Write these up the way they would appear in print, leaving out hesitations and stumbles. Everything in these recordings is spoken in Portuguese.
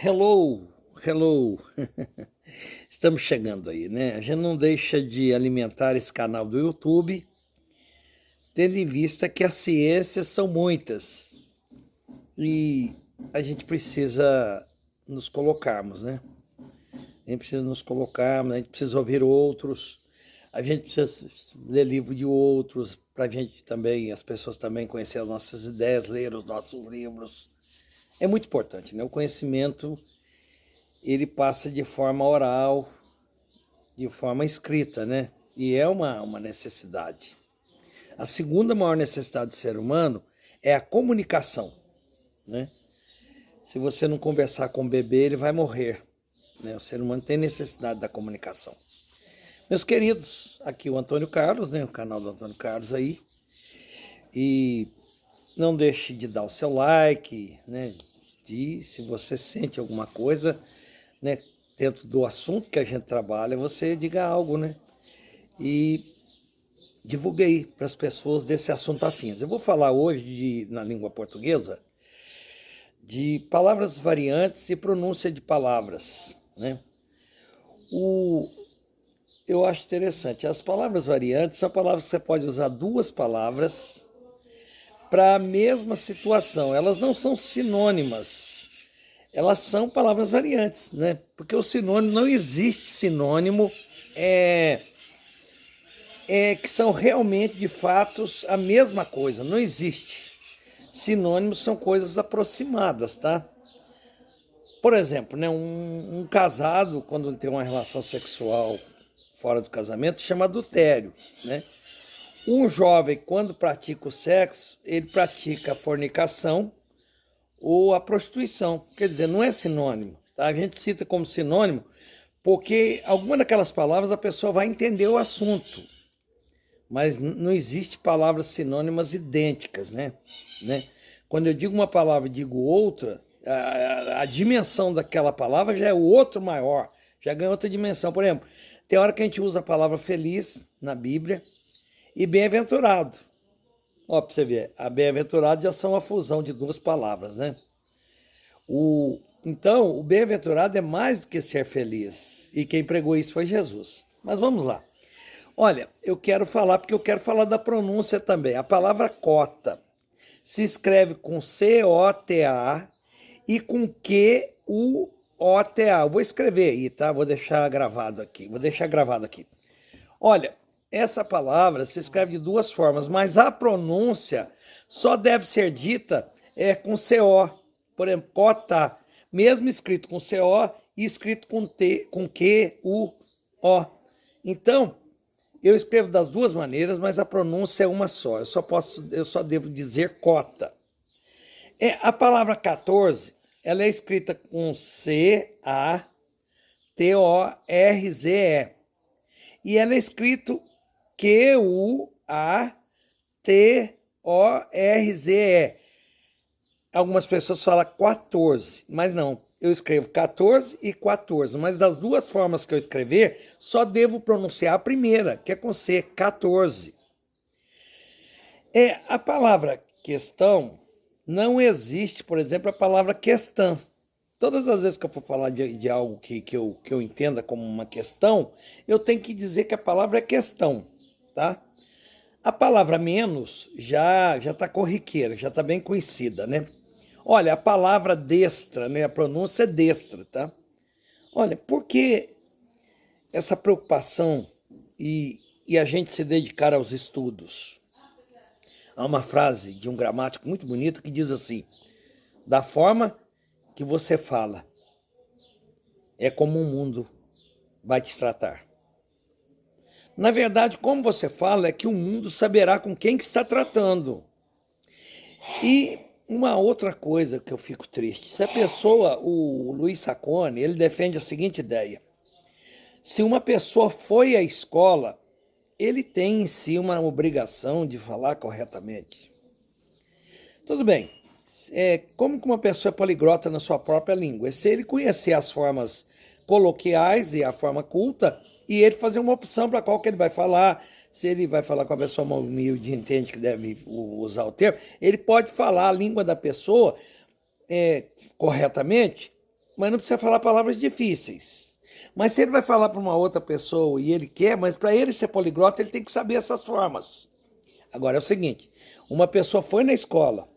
Hello, hello. Estamos chegando aí, né? A gente não deixa de alimentar esse canal do YouTube, tendo em vista que as ciências são muitas e a gente precisa nos colocarmos, né? A gente precisa nos colocarmos, a gente precisa ouvir outros, a gente precisa ler livro de outros, para a gente também, as pessoas também conhecer as nossas ideias, ler os nossos livros. É muito importante, né? O conhecimento, ele passa de forma oral, de forma escrita, né? E é uma necessidade. A segunda maior necessidade do ser humano é a comunicação, né? Se você não conversar com o bebê, ele vai morrer, né? O ser humano tem necessidade da comunicação. Meus queridos, aqui o Antônio Carlos, né? O canal do Antônio Carlos aí. E não deixe de dar o seu like, né? Se você sente alguma coisa, né, dentro do assunto que a gente trabalha, você diga algo, né? E divulgue aí para as pessoas desse assunto afins. Eu vou falar hoje, na língua portuguesa, de palavras variantes e pronúncia de palavras, né? Eu acho interessante. As palavras variantes são palavras que você pode usar duas palavras para a mesma situação. Elas não são sinônimas, elas são palavras variantes, né? Porque o sinônimo, não existe sinônimo que são realmente, de fatos, a mesma coisa, não existe. Sinônimos são coisas aproximadas, tá? Por exemplo, né, um casado, quando tem uma relação sexual fora do casamento, chama adultério, né? Um jovem, quando pratica o sexo, ele pratica a fornicação ou a prostituição. Quer dizer, não é sinônimo, tá? A gente cita como sinônimo porque alguma daquelas palavras a pessoa vai entender o assunto, mas não existe palavras sinônimas idênticas, né? Quando eu digo uma palavra e digo outra, a dimensão daquela palavra já é o outro maior, já ganha outra dimensão. Por exemplo, tem hora que a gente usa a palavra feliz na Bíblia e bem-aventurado. Ó, para você ver, a bem-aventurado já são a fusão de duas palavras, né? Então, o bem-aventurado é mais do que ser feliz. E quem pregou isso foi Jesus. Mas vamos lá. Olha, eu quero falar, porque eu quero falar da pronúncia também. A palavra cota se escreve com C-O-T-A e com Q-U-O-T-A. Eu vou escrever aí, tá? Vou deixar gravado aqui. Olha, essa palavra se escreve de duas formas, mas a pronúncia só deve ser dita com CO. Por exemplo, cota, mesmo escrito com CO e escrito com Q-U-O. Então, eu escrevo das duas maneiras, mas a pronúncia é uma só. Eu só devo dizer cota. A palavra 14, ela é escrita com C-A-T-O-R-Z-E. E ela é escrito Q-U-A-T-O-R-Z-E. Algumas pessoas falam 14, mas não. Eu escrevo 14 e 14, mas das duas formas que eu escrever, só devo pronunciar a primeira, que é com C, 14. A palavra questão, não existe, por exemplo, a palavra questão. Todas as vezes que eu for falar de algo que eu entenda como uma questão, eu tenho que dizer que a palavra é questão, tá? A palavra menos já está corriqueira, já está bem conhecida, né? Olha, a palavra destra, né? A pronúncia é destra, tá? Olha, por que essa preocupação e a gente se dedicar aos estudos? Há uma frase de um gramático muito bonito que diz assim: da forma que você fala, é como o mundo vai te tratar. Na verdade, como você fala, é que o mundo saberá com quem que está tratando. E uma outra coisa que eu fico triste, se a pessoa, o Luiz Saconi, ele defende a seguinte ideia: se uma pessoa foi à escola, ele tem em si uma obrigação de falar corretamente. Tudo bem, como que uma pessoa é poliglota na sua própria língua? Se ele conhecer as formas coloquiais e a forma culta, e ele fazer uma opção para qual que ele vai falar. Se ele vai falar com a pessoa mais humilde, entende que deve usar o termo, ele pode falar a língua da pessoa corretamente, mas não precisa falar palavras difíceis. Mas se ele vai falar para uma outra pessoa e ele quer, mas para ele ser poliglota, ele tem que saber essas formas. Agora é o seguinte, uma pessoa foi na escola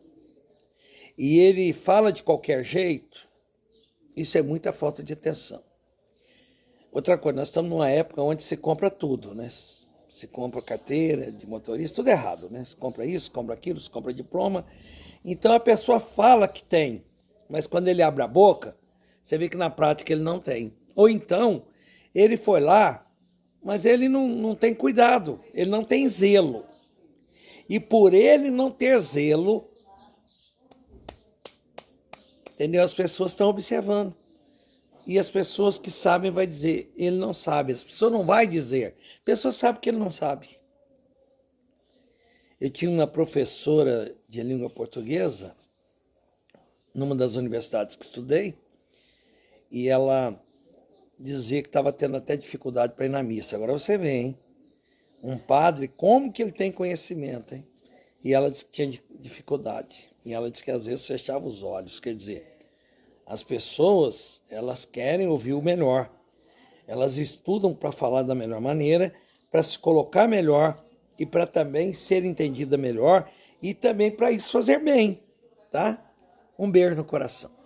e ele fala de qualquer jeito, isso é muita falta de atenção. Outra coisa, nós estamos numa época onde se compra tudo, né? Se compra carteira de motorista, tudo errado, né? Se compra isso, se compra aquilo, se compra diploma. Então a pessoa fala que tem, mas quando ele abre a boca, você vê que na prática ele não tem. Ou então, ele foi lá, mas ele não tem cuidado, ele não tem zelo. E por ele não ter zelo, entendeu? As pessoas estão observando. E as pessoas que sabem vai dizer, ele não sabe. As pessoas não vai dizer. A pessoa sabe que ele não sabe. Eu tinha uma professora de língua portuguesa, numa das universidades que estudei, e ela dizia que estava tendo até dificuldade para ir na missa. Agora você vê, hein? Um padre, como que ele tem conhecimento, hein? E ela disse que tinha dificuldade. E ela disse que às vezes fechava os olhos. Quer dizer, as pessoas, elas querem ouvir o melhor. Elas estudam para falar da melhor maneira, para se colocar melhor e para também ser entendida melhor e também para isso fazer bem, tá? Um beijo no coração.